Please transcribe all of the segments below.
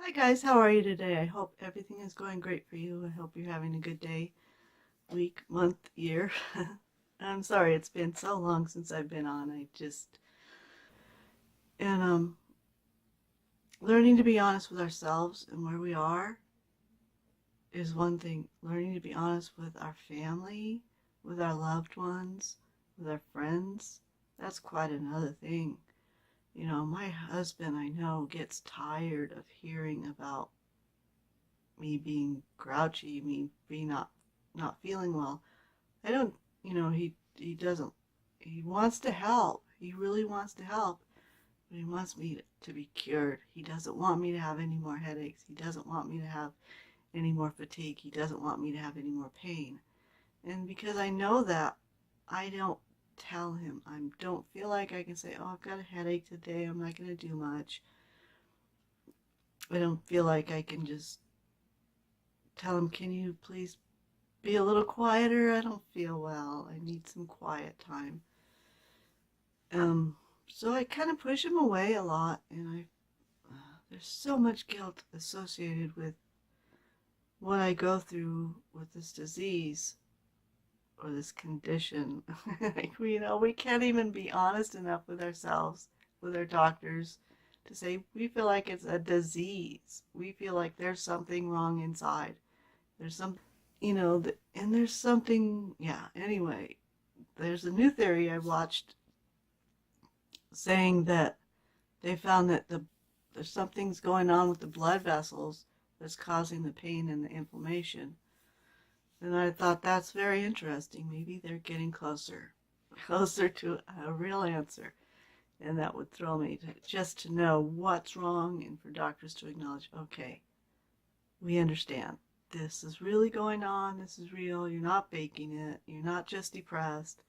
Hi guys, how are you today? I hope everything is going great for you. I hope you're having a good day, week, month, year. I'm sorry it's been so long since I've been on. And learning to be honest with ourselves and where we are is one thing. Learning to be honest with our family, with our loved ones, with our friends, that's quite another thing. My husband, I know, gets tired of hearing about me being grouchy, me being not feeling well. I don't, he doesn't. He wants to help. He really wants to help, but he wants me to be cured. He doesn't want me to have any more headaches. He doesn't want me to have any more fatigue. He doesn't want me to have any more pain. And because I know that, I don't tell him. I don't feel like I can say, "Oh, I've got a headache today. I'm not going to do much." I don't feel like I can just tell him, "Can you please be a little quieter? I don't feel well. I need some quiet time." Um, so I kind of push him away a lot, and there's so much guilt associated with what I go through with this disease or this condition. Like, we can't even be honest enough with ourselves, with our doctors, to say we feel like it's a disease. We feel like there's something wrong inside. There's some, and there's something, yeah, anyway. There's a new theory I watched saying that they found that there's something's going on with the blood vessels that's causing the pain and the inflammation. And I thought that's very interesting. Maybe they're getting closer to a real answer. And that would thrill me just to know what's wrong and for doctors to acknowledge, okay, we understand. This is really going on. This is real. You're not faking it. You're not just depressed.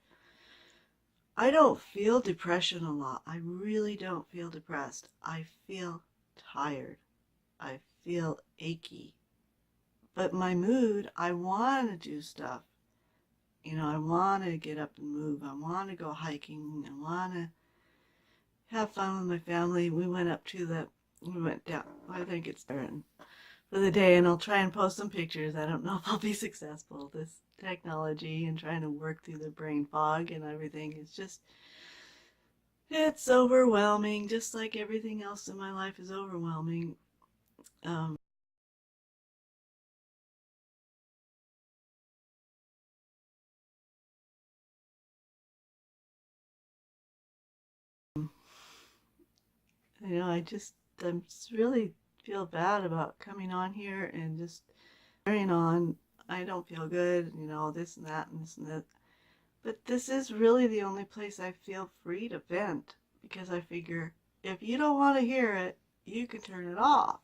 I don't feel depression a lot. I really don't feel depressed. I feel tired. I feel achy. But my mood, I want to do stuff. I want to get up and move. I want to go hiking. I want to have fun with my family. We went down, I think it's there for the day, and I'll try and post some pictures. I don't know if I'll be successful. This technology and trying to work through the brain fog and everything is it's overwhelming, just like everything else in my life is overwhelming. Um, I just really feel bad about coming on here and just carrying on. I don't feel good, this and that and this and that. But this is really the only place I feel free to vent, because I figure if you don't want to hear it, you can turn it off.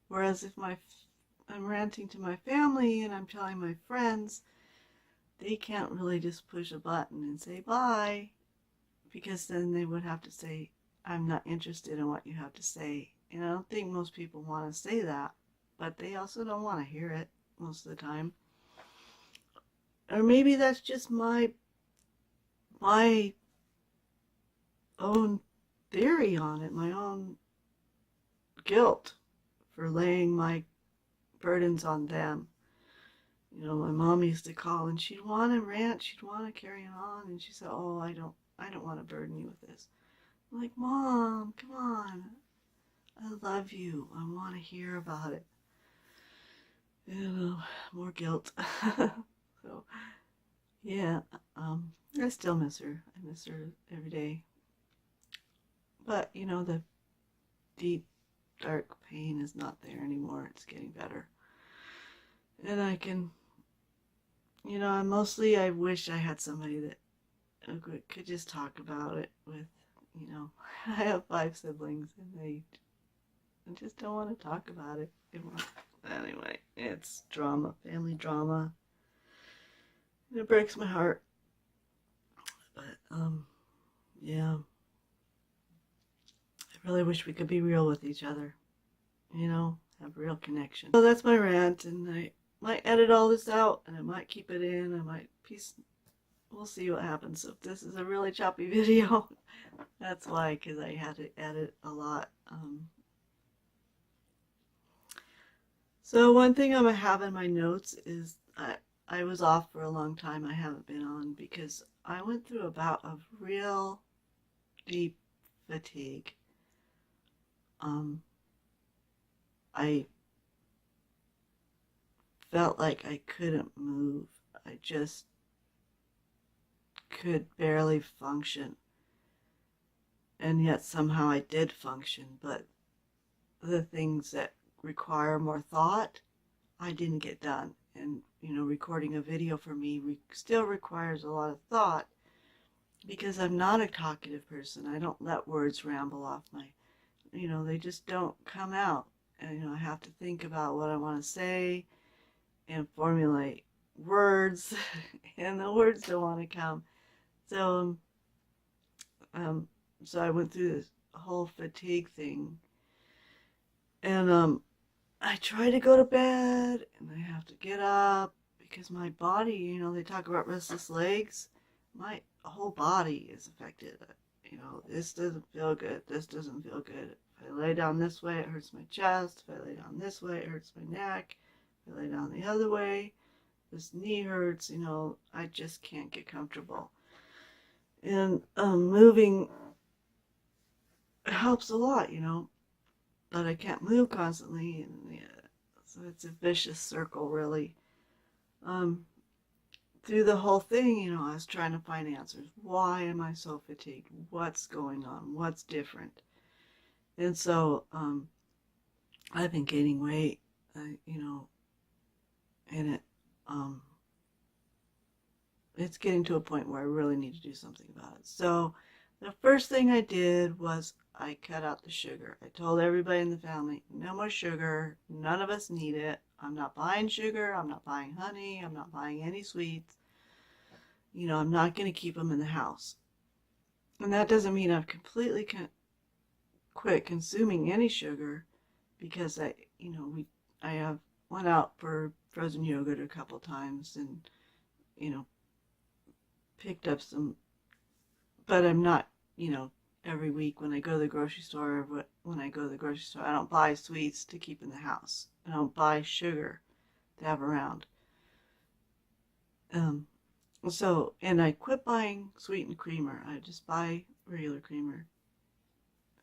Whereas if I'm ranting to my family and I'm telling my friends, they can't really just push a button and say bye, because then they would have to say, "I'm not interested in what you have to say." And I don't think most people want to say that, but they also don't want to hear it most of the time. Or maybe that's just my own theory on it, my own guilt for laying my burdens on them. My mom used to call and she'd want to rant, she'd want to carry on, and she said, "Oh, I don't want to burden you with this." I'm like, "Mom, come on. I love you. I want to hear about it." More guilt. So, yeah, I still miss her. I miss her every day. But, the deep, dark pain is not there anymore. It's getting better. And I can, I wish I had somebody that could just talk about it with, I have 5 siblings and they just don't want to talk about it. Anyway, it's drama, family drama. And it breaks my heart. But, yeah, I really wish we could be real with each other, have a real connection. So that's my rant, and I might edit all this out, and I might keep it in, I might we'll see what happens. If this is a really choppy video, that's why, because I had to edit a lot. So one thing I'm gonna have in my notes is I was off for a long time. I haven't been on because I went through a bout of real deep fatigue. Um, I felt like I couldn't move. I just could barely function. And yet somehow I did function, but the things that require more thought, I didn't get done. And, recording a video for me still requires a lot of thought because I'm not a talkative person. I don't let words ramble off they just don't come out. And, I have to think about what I want to say and formulate words, and the words don't want to come. So, um, so I went through this whole fatigue thing, and I try to go to bed, and I have to get up because my body, they talk about restless legs. My whole body is affected. This doesn't feel good. This doesn't feel good. If I lay down this way, it hurts my chest. If I lay down this way, it hurts my neck. If I lay down the other way, this knee hurts. I just can't get comfortable. And moving helps a lot, but I can't move constantly, and so it's a vicious circle, really. Um, Through the whole thing, I was trying to find answers. Why am I so fatigued? What's going on? What's different? And so I've been gaining weight, and it's getting to a point where I really need to do something about it. So the first thing I did was I cut out the sugar. I told everybody in the family, no more sugar. None of us need it. I'm not buying sugar. I'm not buying honey. I'm not buying any sweets. I'm not going to keep them in the house. And that doesn't mean I've completely quit consuming any sugar, because I have went out for frozen yogurt a couple times and, picked up some, but I'm not, every week when I go to the grocery store, when I go to the grocery store, I don't buy sweets to keep in the house. I don't buy sugar to have around. And I quit buying sweetened creamer. I just buy regular creamer.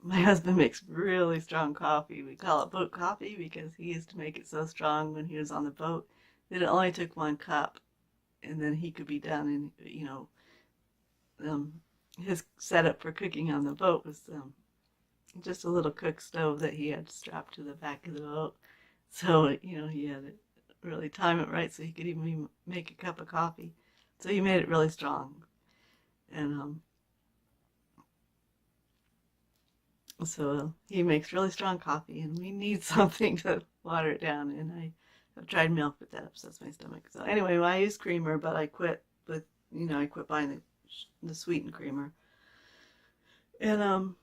My husband makes really strong coffee. We call it boat coffee because he used to make it so strong when he was on the boat that it only took 1 cup, and then he could be done. And his setup for cooking on the boat was just a little cook stove that he had strapped to the back of the boat. So he had to really time it right so he could even make a cup of coffee. So he made it really strong, and so he makes really strong coffee, and we need something to water it down. And I've tried milk, but that upsets my stomach. So anyway, well, I use creamer, but I quit I quit buying the sweetened creamer. And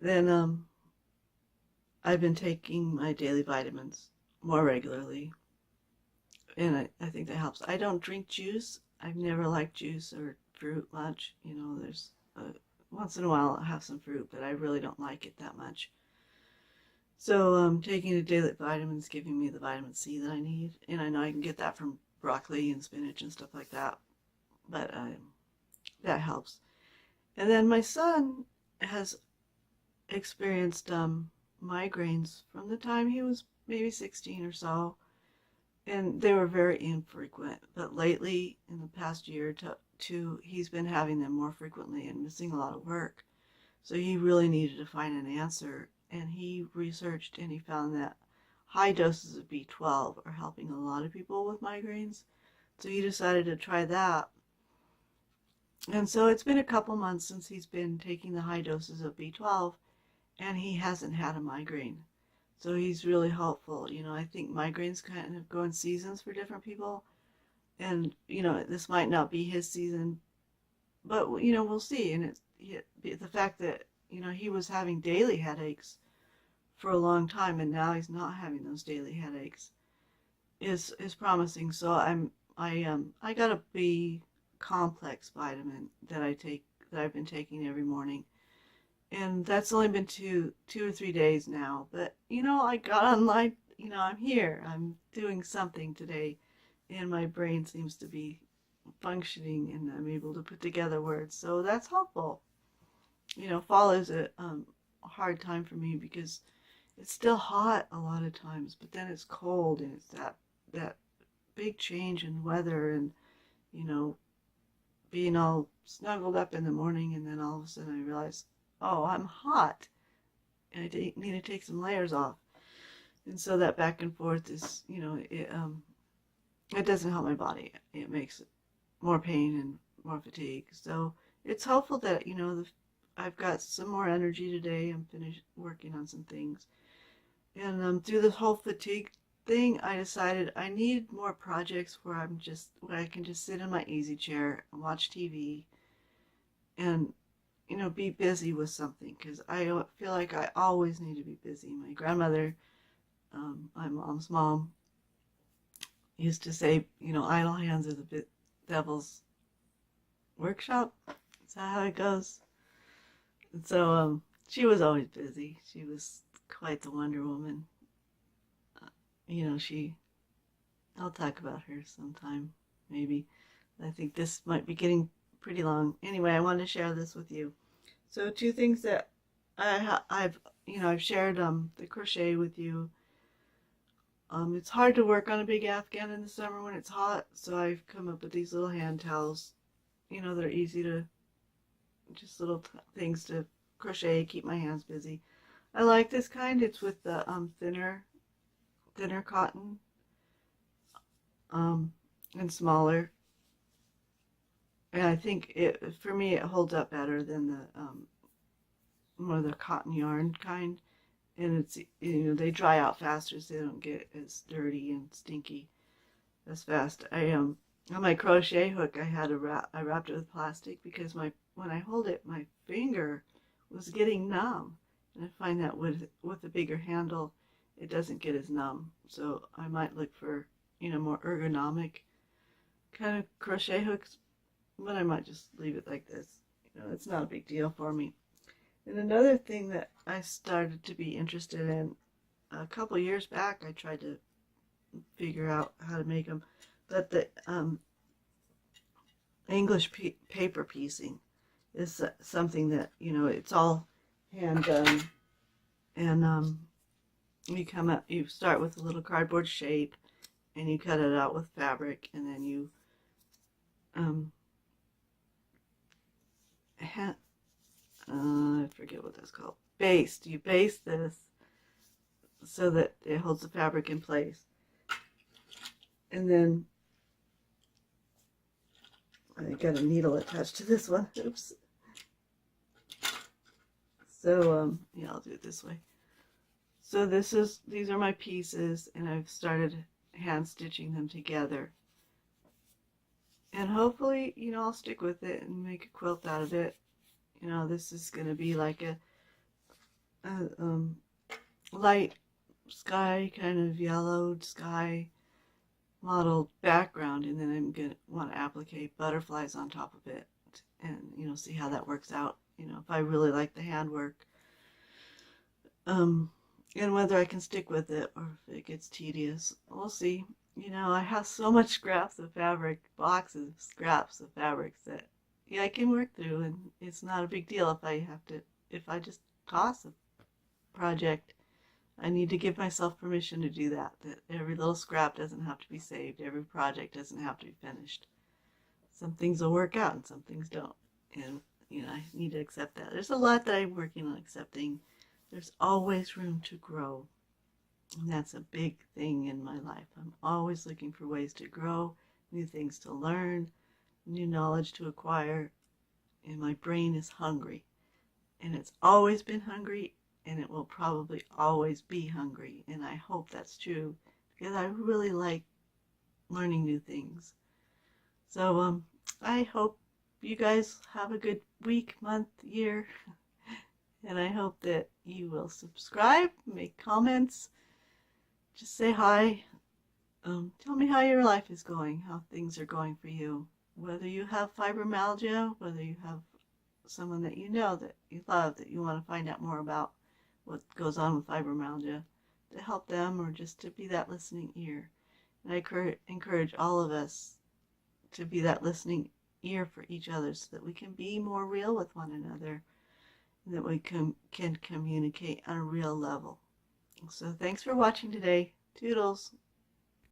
then I've been taking my daily vitamins more regularly, and I think that helps. I don't drink juice. I've never liked juice or fruit much. There's once in a while I'll have some fruit, but I really don't like it that much. So taking the daily vitamins giving me the vitamin C that I need, and I know I can get that from broccoli and spinach and stuff like that, but that helps. And then my son has experienced migraines from the time he was maybe 16 or so, and they were very infrequent. But lately, in the past year or two, he's been having them more frequently and missing a lot of work. So he really needed to find an answer, and he researched and he found that high doses of B12 are helping a lot of people with migraines. So he decided to try that. And so it's been a couple months since he's been taking the high doses of B12, and he hasn't had a migraine. So he's really hopeful. I think migraines kind of go in seasons for different people. And, this might not be his season, but, we'll see. And the fact that, he was having daily headaches for a long time, and now he's not having those daily headaches is promising. So I got a B complex vitamin that I've been taking every morning. And that's only been two or 3 days now. But, I got online, I'm here. I'm doing something today, and my brain seems to be functioning, and I'm able to put together words. So that's helpful. Fall is a hard time for me because it's still hot a lot of times, but then it's cold, and it's that big change in weather, and you know, being all snuggled up in the morning, and then all of a sudden I realize, oh, I'm hot, and I need to take some layers off. And so that back and forth is, it doesn't help my body. It makes more pain and more fatigue. So it's helpful that, I've got some more energy today. I'm finished working on some things. And through this whole fatigue thing, I decided I need more projects where I can just sit in my easy chair and watch TV and, be busy with something, because I feel like I always need to be busy. My grandmother, my mom's mom, used to say, idle hands are the devil's workshop. Is that how it goes? And so she was always busy. She was quite the Wonder Woman. I'll talk about her sometime, maybe. I think this might be getting pretty long. Anyway, I wanted to share this with you. So two things that I've shared the crochet with you. It's hard to work on a big Afghan in the summer when it's hot, so I've come up with these little hand towels. They're easy to, just little things to crochet, keep my hands busy. I like this kind. It's with the thinner cotton, and smaller. And I think for me, it holds up better than the more the cotton yarn kind. And it's, they dry out faster, so they don't get as dirty and stinky as fast. On my crochet hook, I wrapped it with plastic because when I hold it, my finger was getting numb. And I find that with a bigger handle, it doesn't get as numb. So I might look for, more ergonomic kind of crochet hooks, but I might just leave it like this. It's not a big deal for me. And another thing that I started to be interested in a couple years back, I tried to figure out how to make them, but the English paper piecing is something that, it's all hand done, and you start with a little cardboard shape, and you cut it out with fabric, and then you I forget what that's called. Baste. You baste this so that it holds the fabric in place. And then I got a needle attached to this one. Oops. So yeah, I'll do it this way. So these are my pieces, and I've started hand stitching them together. And hopefully, I'll stick with it and make a quilt out of it. This is going to be like a light sky, kind of yellowed sky modeled background, and then I'm going to want to applicate butterflies on top of it, and see how that works out, if I really like the handwork, and whether I can stick with it or if it gets tedious. We'll see. I have so much scraps of fabric, boxes of scraps of fabrics that I can work through, and it's not a big deal if I just toss a project. I need to give myself permission to do that every little scrap doesn't have to be saved. Every project doesn't have to be finished. Some things will work out and some things don't. And, I need to accept that. There's a lot that I'm working on accepting. There's always room to grow. And that's a big thing in my life. I'm always looking for ways to grow, new things to learn, new knowledge to acquire. And my brain is hungry. And it's always been hungry, and it will probably always be hungry. And I hope that's true, because I really like learning new things. So I hope you guys have a good week, month, year. And I hope that you will subscribe, make comments, just say hi. Tell me how your life is going, how things are going for you. Whether you have fibromyalgia, whether you have someone that you know that you love, that you want to find out more about what goes on with fibromyalgia, to help them or just to be that listening ear. And I encourage all of us to be that listening ear for each other so that we can be more real with one another and that we can communicate on a real level. So thanks for watching today. Toodles.